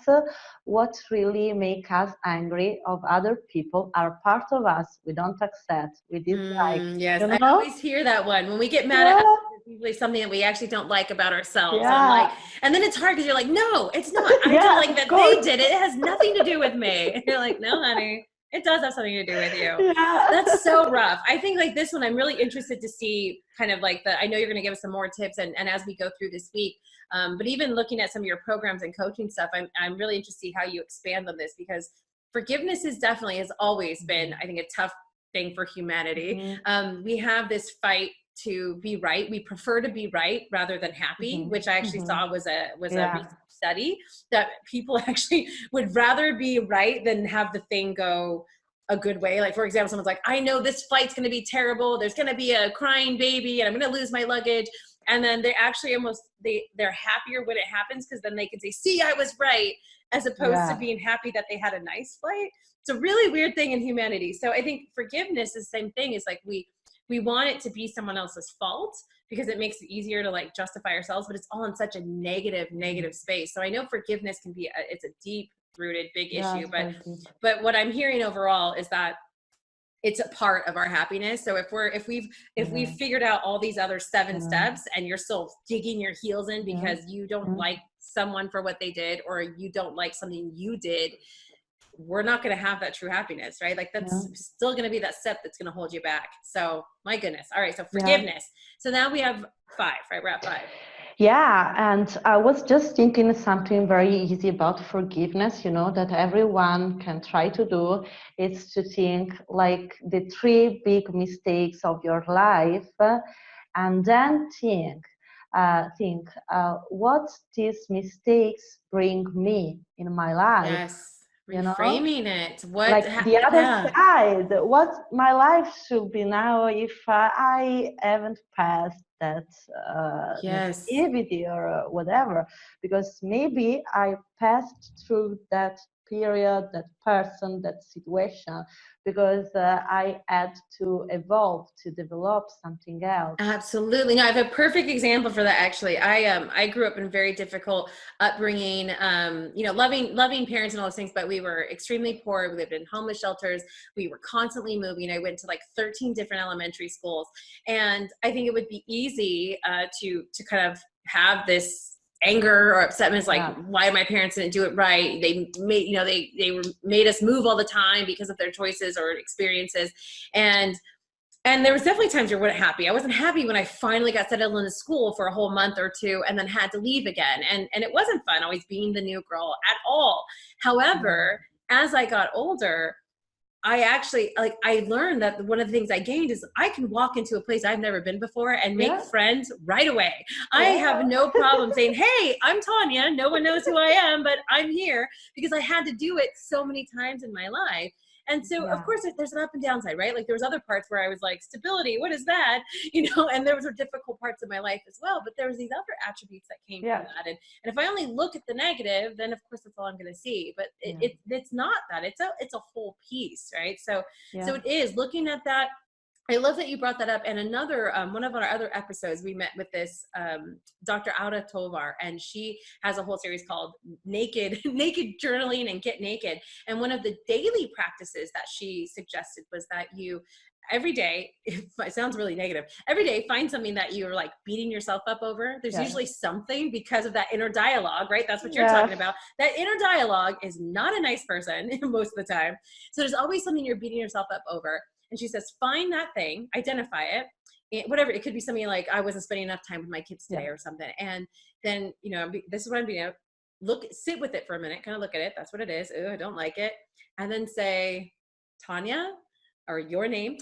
what really makes us angry of other people are part of us we don't accept, we dislike. Yes, I always hear that one. When we get mad at others, usually something that we actually don't like about ourselves. Yeah. And I'm like, and then it's hard because you're like, no, it's not. I Yeah, don't like of that course. they did it. It has nothing to do with me. And you're like, no, honey, it does have something to do with you. Yeah. That's so rough. I think like this one, I'm really interested to see kind of like I know you're going to give us some more tips and as we go through this week, but even looking at some of your programs and coaching stuff, I'm really interested to see how you expand on this, because forgiveness is definitely has always been, I think, a tough thing for humanity. We have this fight to be right. We prefer to be right rather than happy, which I actually saw was a recent study that people actually would rather be right than have the thing go a good way. Like, for example, someone's like, I know this flight's going to be terrible. There's going to be a crying baby and I'm going to lose my luggage. And then they actually they're happier when it happens, because then they can say, see, I was right, as opposed to being happy that they had a nice flight. It's a really weird thing in humanity. So I think forgiveness is the same thing. Is like we want it to be someone else's fault because it makes it easier to like justify ourselves, but it's all in such a negative space. So I know forgiveness can be it's a deep rooted big issue, but what I'm hearing overall is that it's a part of our happiness. So if we've figured out all these other 7 steps and you're still digging your heels in because you don't like someone for what they did, or you don't like something you did, we're not going to have that true happiness, right? Like that's still going to be that step that's going to hold you back. So my goodness. All right. So forgiveness. So now we have 5, right? We're at 5. Yeah, and I was just thinking something very easy about forgiveness, that everyone can try to do, is to think like the 3 big mistakes of your life, and then think what these mistakes bring me in my life. Yes. Reframing it. What like the other side, what my life should be now if I haven't passed that negativity or whatever, because maybe I passed through that period, that person, that situation, because I had to evolve, to develop something else. Absolutely. No, I have a perfect example for that. Actually, I grew up in a very difficult upbringing, loving parents and all those things, but we were extremely poor. We lived in homeless shelters. We were constantly moving. I went to like 13 different elementary schools. And I think it would be easy to kind of have this anger or upsetness, like why my parents didn't do it right. They made, they made us move all the time because of their choices or experiences. And there was definitely times where I wasn't happy. I wasn't happy when I finally got settled into school for a whole month or 2 and then had to leave again. And it wasn't fun always being the new girl at all. However, as I got older, I learned that one of the things I gained is I can walk into a place I've never been before and make friends right away. I have no problem saying, hey, I'm Tanya. No one knows who I am, but I'm here, because I had to do it so many times in my life. And so, of course, there's an up and downside, right? Like there was other parts where I was like, stability, what is that? And there was difficult parts of my life as well. But there was these other attributes that came from that. And if I only look at the negative, then of course that's all I'm going to see. But it's not that. It's a whole piece, right? So it is looking at that. I love that you brought that up. And another, one of our other episodes, we met with this Dr. Auda Tovar, and she has a whole series called Naked Journaling and Get Naked. And one of the daily practices that she suggested was that you, every day, it sounds really negative, every day find something that you're like beating yourself up over. There's usually something, because of that inner dialogue, right? That's what you're talking about. That inner dialogue is not a nice person most of the time. So there's always something you're beating yourself up over. And she says, find that thing, identify it, whatever. It could be something like, I wasn't spending enough time with my kids today or something. And then, this is what I'm being, sit with it for a minute, kind of look at it. That's what it is. Ooh, I don't like it. And then say, Tanya, or your name,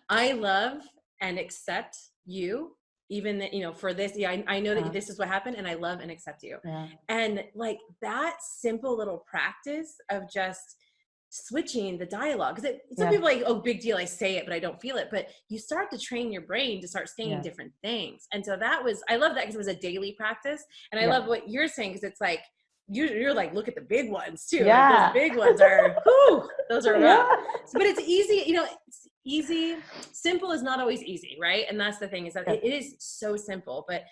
I love and accept you, even that, for this, I know that this is what happened, and I love and accept you. And like that simple little practice of just switching the dialogue, because some people are like, oh, big deal, I say it but I don't feel it, but you start to train your brain to start saying different things. And so I love that, because it was a daily practice. And I love what you're saying, because it's like you're like, look at the big ones too. Like, those big ones are those are rough. But it's easy, it's easy. Simple is not always easy, right? And that's the thing, is that it is so simple, but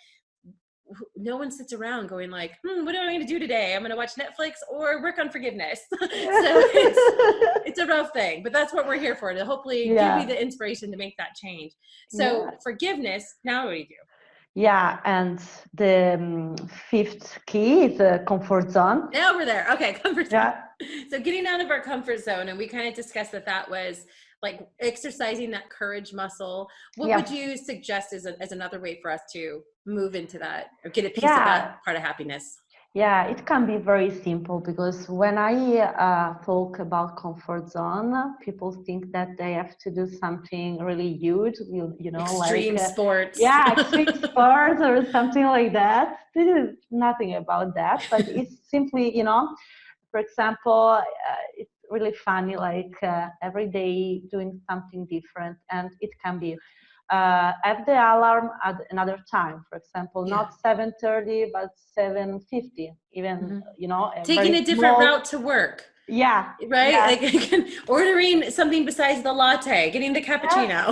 no one sits around going like, what am I going to do today? I'm going to watch Netflix or work on forgiveness. So it's a rough thing, but that's what we're here for, to hopefully give you the inspiration to make that change. So forgiveness, now what do you do? Yeah, and the fifth key is the comfort zone. Now we're there. Okay, comfort zone. Yeah. So getting out of our comfort zone, and we kind of discussed that was like exercising that courage muscle. What would you suggest as another way for us to move into that or get a piece of that part of happiness? Yeah, it can be very simple because when I talk about comfort zone, people think that they have to do something really huge, you know, extreme like sports. Yeah, extreme sports or something like that. This is nothing about that, but it's simply, you know, for example, it's really funny, like every day doing something different, and it can be have the alarm at another time, for example, not 7:30 but 7:50, even you know, taking a different route to work. Yeah, right. Like ordering something besides the latte, getting the cappuccino.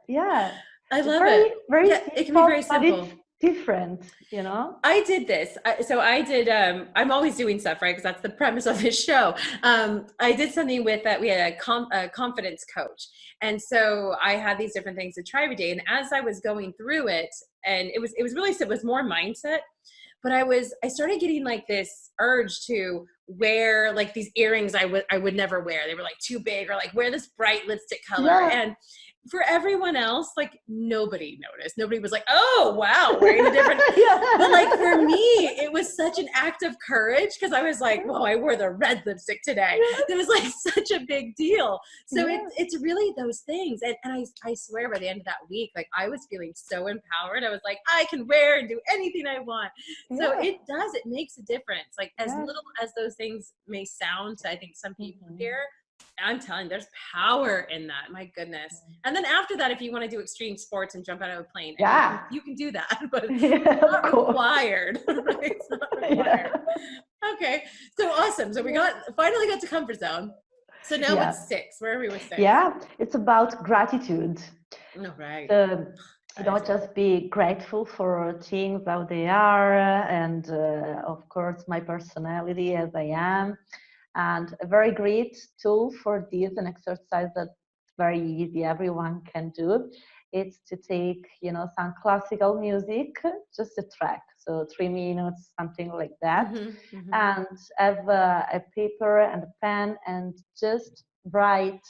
Yeah. I love it. Very simple, it can be very simple. But it's different, you know. I did this. So I did, I'm always doing stuff, right? Because that's the premise of this show. I did something with that. We had a confidence coach. And so I had these different things to try every day. And as I was going through it, and it was really, it was more mindset, but I started getting like this urge to wear like these earrings I would never wear. They were like too big, or like wear this bright lipstick color. And for everyone else, like nobody noticed. Nobody was like, oh, wow, wearing a different. But like for me, it was such an act of courage because I was like, whoa, I wore the red lipstick today. It was like such a big deal. So it's really those things. And I swear by the end of that week, like I was feeling so empowered. I was like, I can wear and do anything I want. So it makes a difference. Like as little as those things may sound to, I think, some people here, I'm telling you, there's power in that. My goodness. And then after that, if you want to do extreme sports and jump out of a plane, you can do that, but it's not required. Right? It's not required. Okay. So awesome. So we finally got to comfort zone. So now what's 6? Where are we with 6? Yeah, it's about gratitude. Oh, right. You know, just be grateful for things how they are, and of course my personality as I am. And a very great tool for this, an exercise that's very easy, everyone can do, it's to take, you know, some classical music, just a track, so 3 minutes, something like that, and have a paper and a pen and just write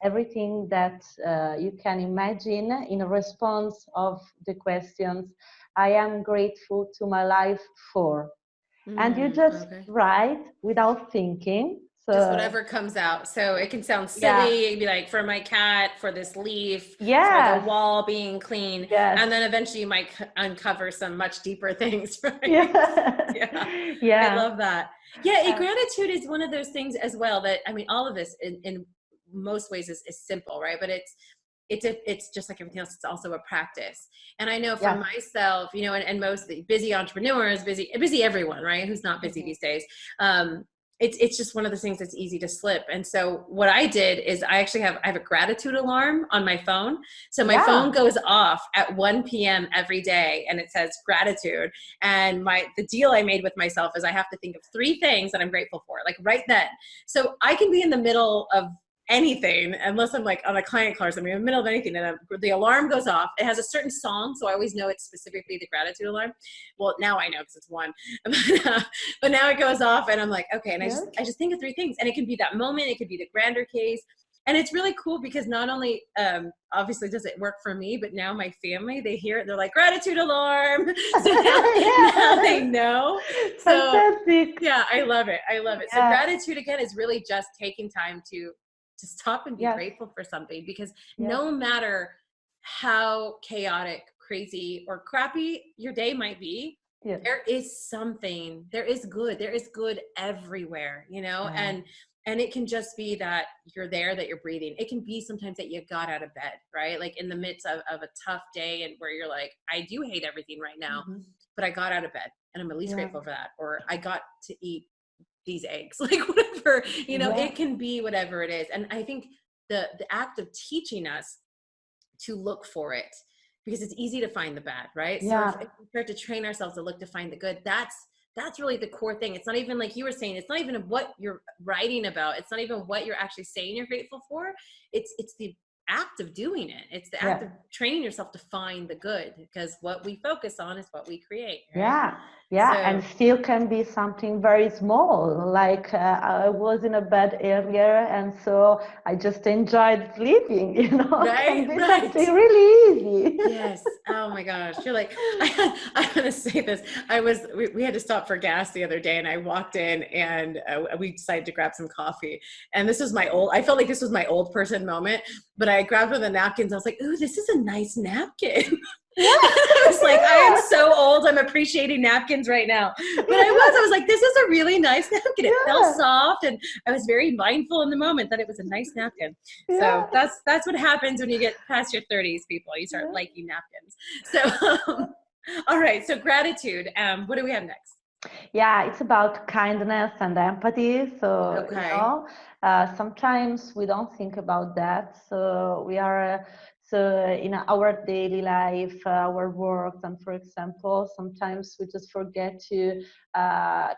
everything that you can imagine in response of the questions, I am grateful to my life for. And you just write without thinking. So just whatever comes out. So it can sound silly. It'd be like, for my cat, for this leaf, for the wall being clean. And then eventually you might uncover some much deeper things. Right? I love that. Gratitude is one of those things as well that, I mean, all of this in most ways is simple, right? But it's just like everything else. It's also a practice. And I know for myself, you know, and most busy entrepreneurs, busy everyone, right? Who's not busy these days. It's just one of those things that's easy to slip. And so what I did is I have a gratitude alarm on my phone. So my phone goes off at 1 p.m. every day and it says gratitude. And the deal I made with myself is I have to think of 3 things that I'm grateful for, like right then. So I can be in the middle of anything, unless I'm like on a client call or something, in the middle of anything, and the alarm goes off. It has a certain song, so I always know it's specifically the gratitude alarm. Well, now I know because it's 1, but now it goes off, and I'm like, okay, and I just think of 3 things, and it can be that moment, it could be the grander case, and it's really cool because not only obviously does it work for me, but now my family, they hear it, they're like, gratitude alarm. So now they know. So fantastic. Yeah, I love it. So gratitude again is really just taking time to stop and be grateful for something, because no matter how chaotic, crazy, or crappy your day might be, there is something, there is good everywhere, you know, and it can just be that you're there, that you're breathing. It can be sometimes that you got out of bed, right? Like in the midst of a tough day, and where you're like, I do hate everything right now, but I got out of bed and I'm at least grateful for that. Or I got to eat these eggs, like whatever, you know, it can be whatever it is. And I think the act of teaching us to look for it, because it's easy to find the bad, right? So if we start to train ourselves to look to find the good, that's really the core thing. It's not even like you were saying, it's not even what you're writing about. It's not even what you're actually saying you're grateful for. It's the act of doing it. It's the act of training yourself to find the good, because what we focus on is what we create. Right? And still can be something very small. Like I was in a bed earlier, and so I just enjoyed sleeping. You know, can be something really easy. Yes. Oh my gosh. You're like, I'm gonna say this. We had to stop for gas the other day, and I walked in, and we decided to grab some coffee. And this was I felt like this was my old person moment, but I grabbed one of the napkins. I was like, ooh, this is a nice napkin. I was like, I am so old. I'm appreciating napkins right now. But I was like, this is a really nice napkin. It felt soft, and I was very mindful in the moment that it was a nice napkin. So that's what happens when you get past your 30s, people. You start liking napkins. So, all right. So gratitude. What do we have next? Yeah, it's about kindness and empathy. So, you know, sometimes we don't think about that. So we are, so in our daily life, our work, and for example, sometimes we just forget to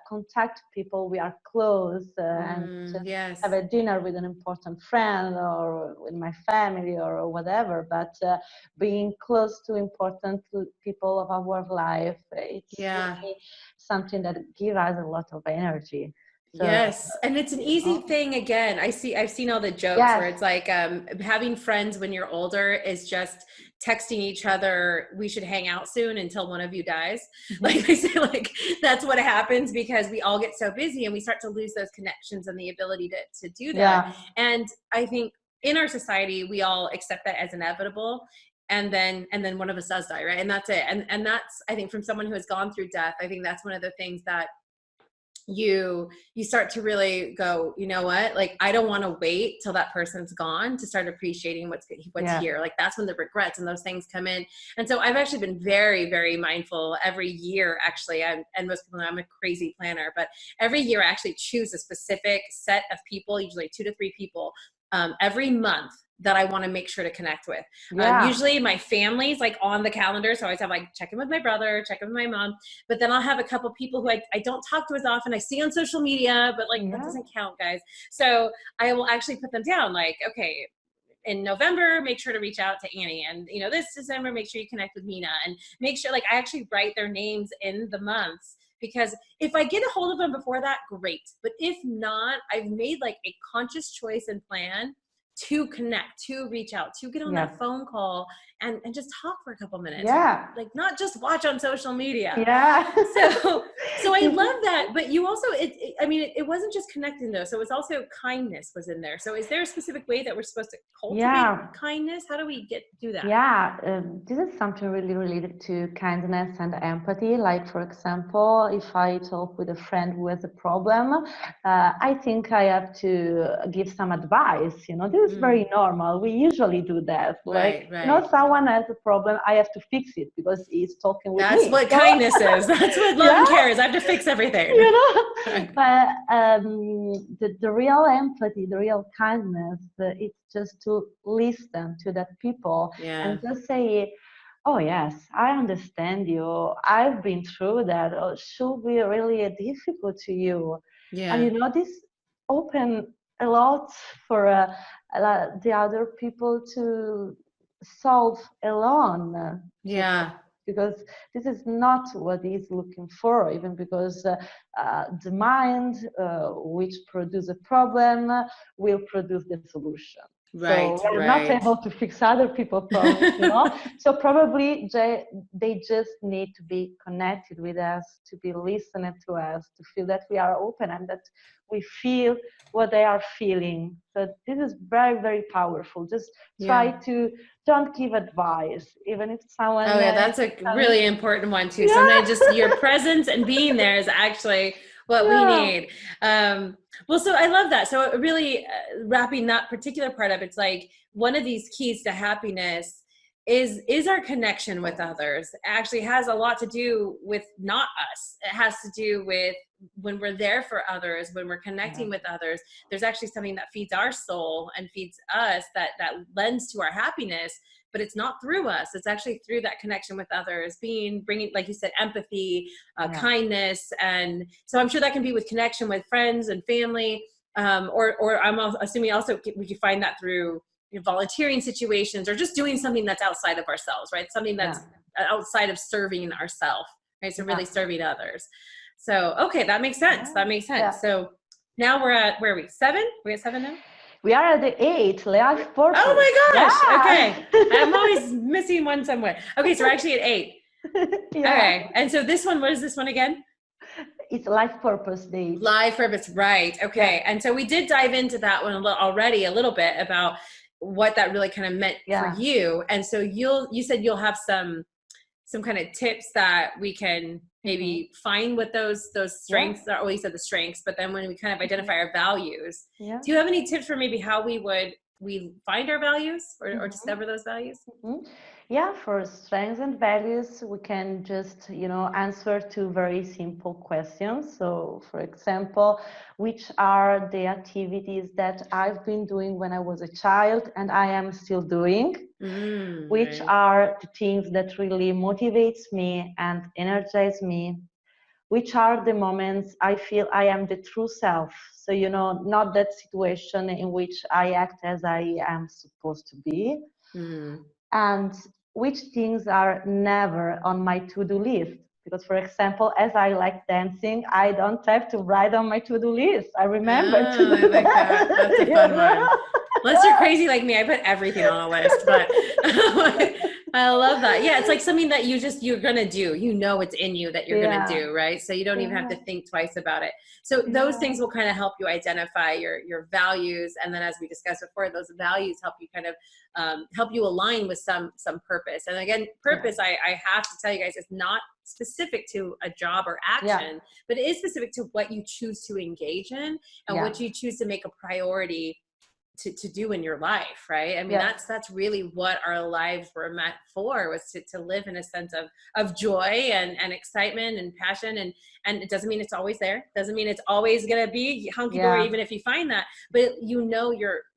contact people we are close and just have a dinner with an important friend or with my family or whatever. But being close to important people of our life, it's really something that gives us a lot of energy. So, and it's an easy thing. Again, I've seen all the jokes where it's like having friends when you're older is just texting each other, we should hang out soon until one of you dies. Like I say, like that's what happens, because we all get so busy and we start to lose those connections and the ability to do that. And I think in our society, we all accept that as inevitable. And then one of us does die, right? And that's it. And that's, I think, from someone who has gone through death, I think that's one of the things that you start to really go, you know what, like I don't want to wait till that person's gone to start appreciating what's here. Like that's when the regrets and those things come in. And so I've actually been very, very mindful every year, actually. And most people know I'm a crazy planner, but every year I actually choose a specific set of people, usually 2 to 3 people, every month that I want to make sure to connect with. Usually my family's like on the calendar. So I always have like check in with my brother, check in with my mom, but then I'll have a couple people who I don't talk to as often. I see on social media, but like that doesn't count, guys. So I will actually put them down like, okay, in November, make sure to reach out to Annie. And, you know, this December, make sure you connect with Mina, and make sure like I actually write their names in the months. Because if I get a hold of them before that, great. But if not, I've made like a conscious choice and plan to connect, to reach out, to get on that phone call and just talk for a couple minutes. Like not just watch on social media. So I love that. But you also, it wasn't just connecting though. So it was also kindness was in there. So is there a specific way that we're supposed to cultivate kindness? How do we do that? This is something really related to kindness and empathy. Like, for example, if I talk with a friend who has a problem, I think I have to give some advice. You know, this is very normal. We usually do that. Like, you know, someone has a problem, I have to fix it because he's talking with me. That's what kindness is. That's what love and care is. I have to fix everything. You know? But the real empathy, the real kindness, it's just to listen to that people and just say, oh yes, I understand you. I've been through that. Or should be really difficult to you. And you know, this open a lot for the other people to solve alone. Because this is not what he's looking for, even because the mind, which produces a problem, will produce the solution. So we're not able to fix other people's problems, you know. So probably they just need to be connected with us, to be listening to us, to feel that we are open and that we feel what they are feeling. So this is very, very powerful. Just try to don't give advice, even if someone. Oh yeah, that's a really important one too. Sometimes just your presence and being there is actually what we need. Well, so I love that. So really wrapping that particular part up, it's like one of these keys to happiness is our connection with others. It actually has a lot to do with not us. It has to do with when we're there for others, when we're connecting with others, there's actually something that feeds our soul and feeds us that lends to our happiness. But it's not through us. It's actually through that connection with others, bringing, like you said, empathy, kindness. And so I'm sure that can be with connection with friends and family, or I'm assuming also we can find that through volunteering situations, or just doing something that's outside of ourselves, right? Something that's outside of serving ourselves, right? So really serving others. So, okay, that makes sense. That makes sense. So now we're at, where are we? 7? We at 7 now? We are at the 8, life purpose. Oh my gosh. Okay. I'm always missing one somewhere. Okay. So we're actually at 8. Okay. And so this one, what is this one again? It's life purpose day. Life purpose. Right. Okay. And so we did dive into that one already a little bit about what that really kind of meant for you. And so you said you'll have some kind of tips that we can maybe find what those strengths are. Well, you said the strengths, but then when we kind of identify our values, do you have any tips for maybe how we find our values or discover those values? Yeah, for strengths and values, we can just, answer 2 very simple questions. So, for example, which are the activities that I've been doing when I was a child and I am still doing? Which are the things that really motivates me and energize me? Which are the moments I feel I am the true self? So, not that situation in which I act as I am supposed to be. And which things are never on my to-do list? Because, for example, as I like dancing, I don't have to write on my to-do list. I remember to do I like that. That's a fun one. Unless you're crazy like me, I put everything on a list, but I love that. Yeah, it's like something that you're going to do. It's in you that you're going to do, right? So you don't even have to think twice about it. So those things will kind of help you identify your values. And then as we discussed before, those values help you kind of help you align with some purpose. And again, purpose, I have to tell you guys, is not specific to a job or action, but it is specific to what you choose to engage in and what you choose to make a priority to do in your life, right? I mean, that's really what our lives were meant for, was to live in a sense of joy and excitement and passion. And it doesn't mean it's always there. Doesn't mean it's always going to be hunky-dory, even if you find that, but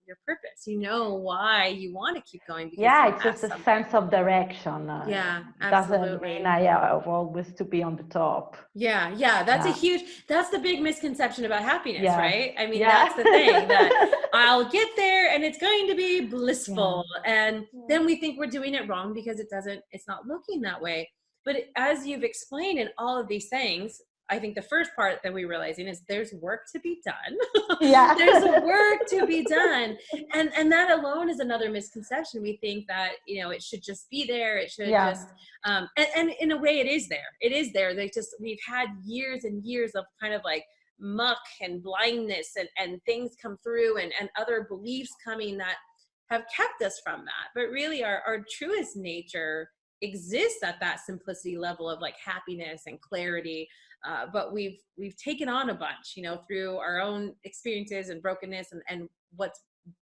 your purpose, why you want to keep going. Because it's just a sense of direction. Absolutely. Doesn't mean I have always to be on the top. That's the big misconception about happiness, right? I mean, that's the thing, that I'll get there and it's going to be blissful. And then we think we're doing it wrong because it's not looking that way. But as you've explained in all of these things, I think the first part that we're realizing is there's work to be done. There's work to be done. And that alone is another misconception. We think that, it should just be there. It should just, and in a way it is there. It is there. We've had years and years of kind of like muck and blindness and things come through and other beliefs coming that have kept us from that. But really our truest nature exists at that simplicity level of like happiness and clarity. But we've taken on a bunch, through our own experiences and brokenness and what's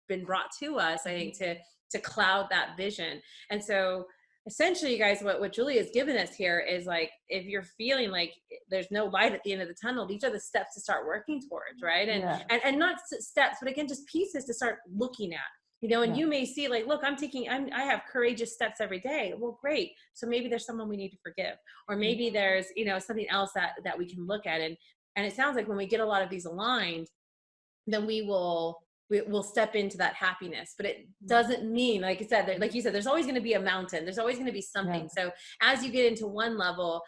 been brought to us, I think, to cloud that vision. And so essentially, you guys, what Giulia has given us here is like, if you're feeling like there's no light at the end of the tunnel, these are the steps to start working towards, right? And not steps, but again, just pieces to start looking at. And you may see like, look, I have courageous steps every day. Well, great. So maybe there's someone we need to forgive, or maybe there's, something else that we can look at. And it sounds like when we get a lot of these aligned, then we'll step into that happiness. But it doesn't mean, like you said, there's always going to be a mountain. There's always going to be something. So as you get into one level,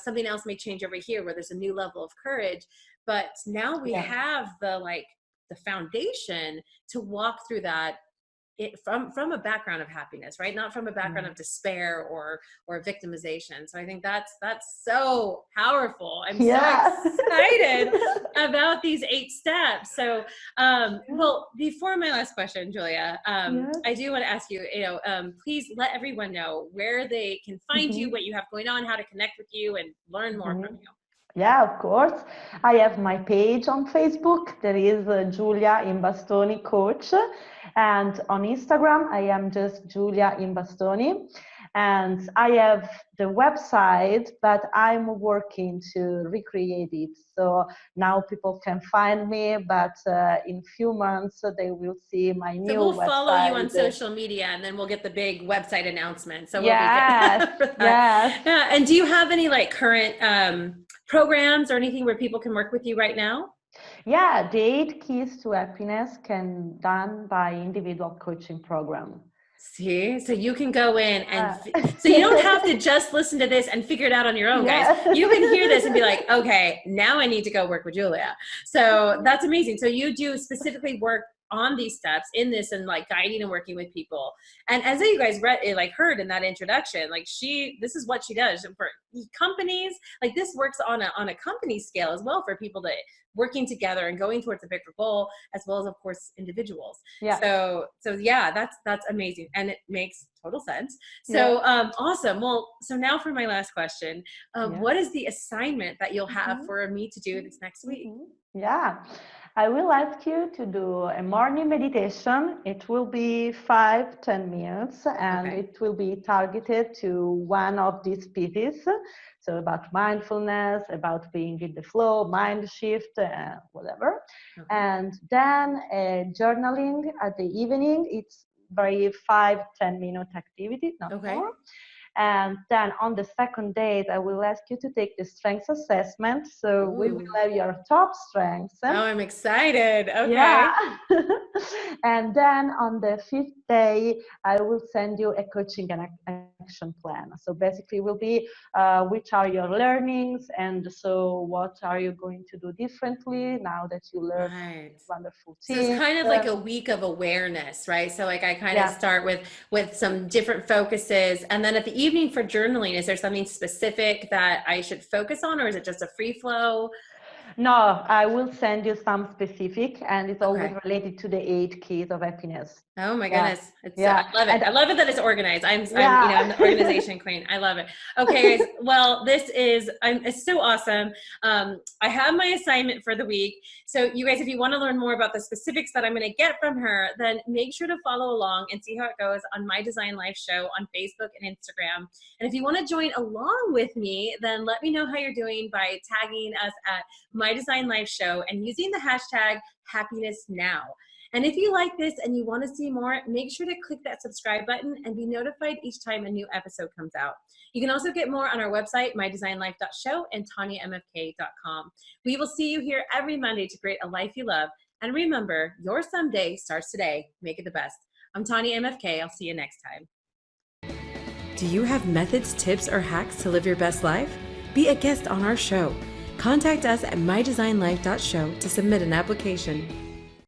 something else may change over here where there's a new level of courage. But now we have the foundation to walk through that. From a background of happiness, right? Not from a background of despair or victimization. So I think that's so powerful. I'm so excited about these 8 steps. So, well, before my last question, Giulia, I do want to ask you, please let everyone know where they can find you, what you have going on, how to connect with you and learn more from you. Yeah, of course. I have my page on Facebook. There is Giulia Imbastoni Coach. And on Instagram, I am just Giulia Imbastoni. And I have the website, but I'm working to recreate it. So now people can find me, but in few months they will see my new website. So we'll follow you on social media, and then we'll get the big website announcement. So we'll be good for that. Yeah. And do you have any current programs or anything where people can work with you right now? Yeah, the 8 keys to happiness can done by individual coaching program. See, so you can go in and Yeah. so you don't have to just listen to this and figure it out on your own, guys. Yeah. You can hear this and be like, okay, now I need to go work with Giulia. So that's amazing. So you do specifically work on these steps in this and like guiding and working with people. And as you guys heard in that introduction, like this is what she does for companies. Like this works on a company scale as well for people to working together and going towards a bigger goal, as well as of course individuals. Yeah. So yeah, that's amazing, and it makes total sense. So awesome. Well, so now for my last question, what is the assignment that you'll have for me to do this next week? Yeah, I will ask you to do a morning meditation. It will be 5-10 minutes, and it will be targeted to one of these pieces. So about mindfulness, about being in the flow, mind shift, whatever. And then journaling at the evening. It's very 5-10 minute activity, not more. And then on the second date, I will ask you to take the strengths assessment. So we will have your top strengths. Oh, I'm excited. Okay. Yeah. And then on the 5th day, I will send you a coaching and action plan. So basically will be which are your learnings, and so what are you going to do differently now that you learn this wonderful team. So it's kind of like a week of awareness, right? So like I kind of start with some different focuses, and then at the evening for journaling, is there something specific that I should focus on, or is it just a free flow? No, I will send you some specific, and it's always related to the 8 keys of happiness. Oh my goodness. I love it. I love it that it's organized. I'm the organization queen. I love it. Okay, guys. Well, it's so awesome. I have my assignment for the week. So you guys, if you want to learn more about the specifics that I'm going to get from her, then make sure to follow along and see how it goes on My Design Life Show on Facebook and Instagram. And if you want to join along with me, then let me know how you're doing by tagging us at My Design Life Show and using the hashtag happiness now. And if you like this and you want to see more, make sure to click that subscribe button and be notified each time a new episode comes out. You can also get more on our website, mydesignlife.show and tanyamfk.com. We will see you here every Monday to create a life you love. And remember, your someday starts today. Make it the best. I'm Tanya MFK. I'll see you next time. Do you have methods, tips, or hacks to live your best life? Be a guest on our show. Contact us at mydesignlife.show to submit an application.